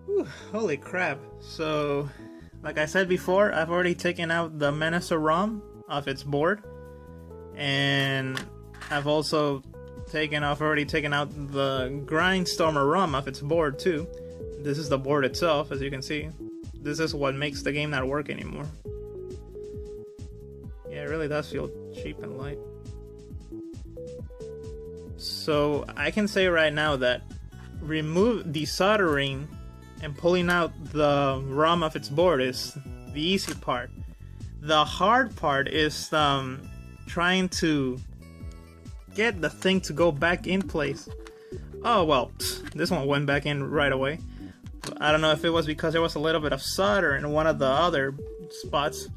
Whew, holy crap. So, like I said before, I've already taken out the Menacer ROM off its board. And I've also already taken out the Grind Stomer ROM off its board too. This is the board itself, as you can see. This is what makes the game not work anymore. Yeah, it really does feel cheap and light. So I can say right now that desoldering and pulling out the ROM off its board is the easy part. The hard part is trying to get the thing to go back in place. Oh well, this one went back in right away. I don't know if it was because there was a little bit of solder in one of the other spots.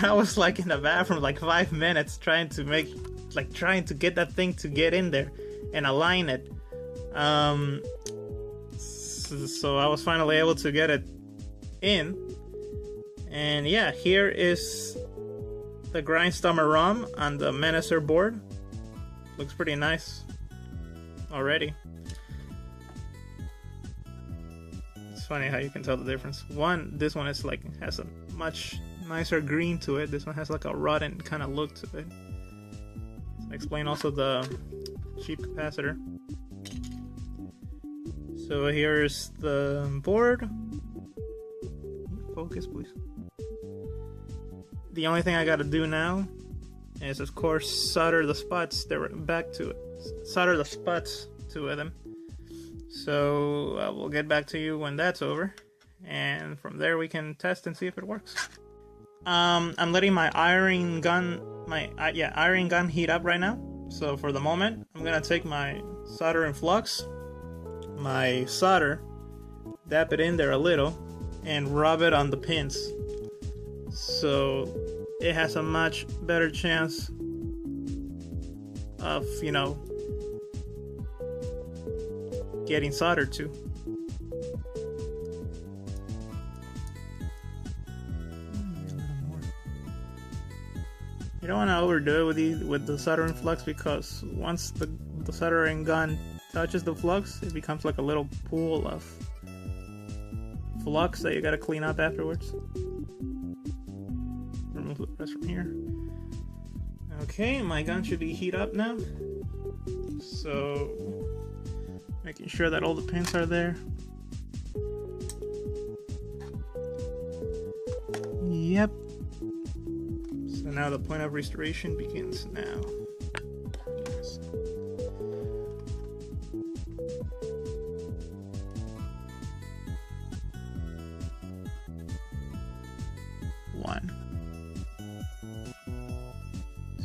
I was like in the bathroom like 5 minutes trying to get that thing to get in there and align it. So I was finally able to get it in. And yeah, here is the Grind Stomer ROM on the Menacer board. Looks pretty nice already. It's funny how you can tell the difference. This one is like has a much nicer green to it. This one has like a rotten kind of look to it. So I explain also the cheap capacitor. So here's the board. Focus, please. The only thing I gotta do now is, of course, solder the spots solder the spots to them. So we'll get back to you when that's over, and from there we can test and see if it works. I'm letting my iron gun heat up right now. So for the moment, I'm gonna take my solder and flux, my solder, dab it in there a little, and rub it on the pins. So it has a much better chance of, getting soldered to. You don't want to overdo it with the soldering flux, because once the soldering gun touches the flux, it becomes like a little pool of flux that you gotta clean up afterwards. Remove the rest from here. Okay, my gun should be heat up now. So, making sure that all the pins are there. Yep. So now the point of restoration begins now. Yes. One.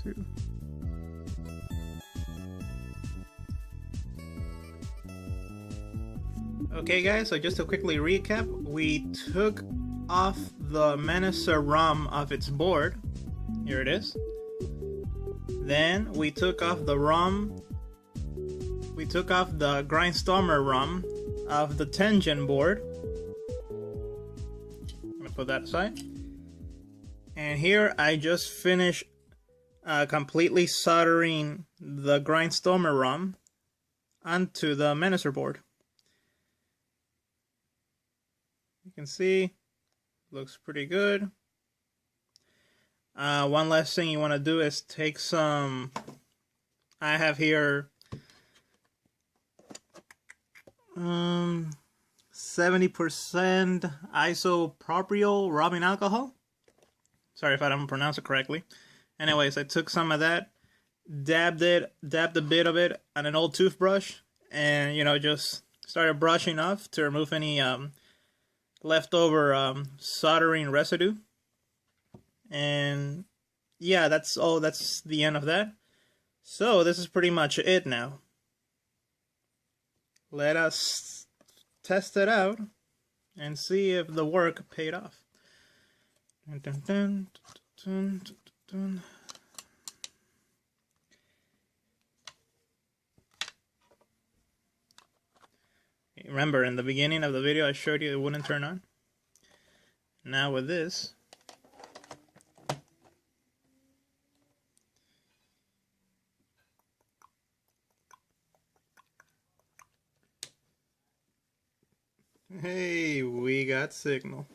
Two. Okay guys, so just to quickly recap, we took off the Menacer ROM off its board. Here it is. Then we took off the Grind Stomer ROM of the Tengen board. I'm gonna put that aside. And here I just finished completely soldering the Grind Stomer ROM onto the Menacer board. You can see, looks pretty good. One last thing you want to do is take some, I have here 70% isopropyl rubbing alcohol. Sorry if I don't pronounce it correctly. Anyways, I took some of that, dabbed a bit of it on an old toothbrush, and just started brushing off to remove any leftover soldering residue. And yeah, that's all. That's the end of that. So this is pretty much it now. Let us test it out and see if the work paid off. Dun, dun, dun, dun, dun, dun. Remember, in the beginning of the video I showed you it wouldn't turn on. Now with this, Hey, we got signal.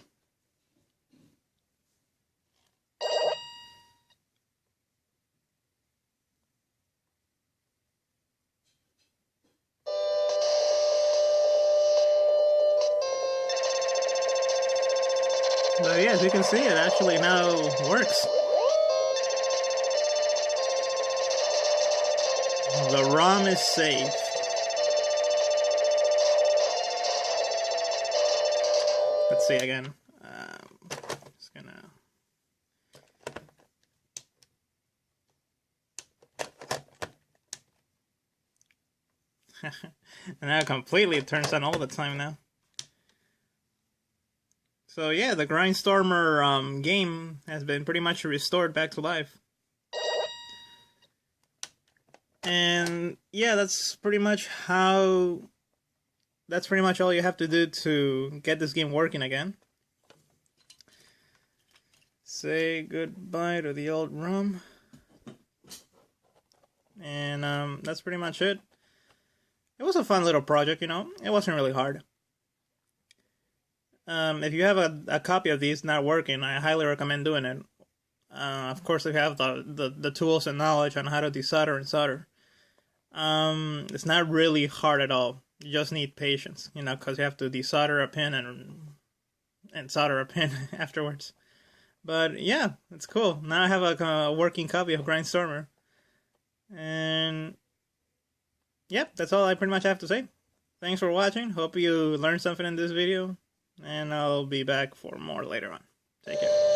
But yeah, as you can see, it actually now works. The ROM is safe. Let's see again. Just gonna. And now it completely turns on all the time now. So yeah, the Grind Stomer game has been pretty much restored back to life. And yeah, that's pretty much all you have to do to get this game working again. Say goodbye to the old ROM. And that's pretty much it. It was a fun little project, you know. It wasn't really hard. If you have a copy of these not working, I highly recommend doing it. Of course, if you have the tools and knowledge on how to desolder and solder. It's not really hard at all. You just need patience, you know, because you have to desolder a pin and solder a pin afterwards. But yeah, it's cool. Now I have a working copy of Grind Stomer. And yep, that's all I pretty much have to say. Thanks for watching. Hope you learned something in this video. And I'll be back for more later on. Take care.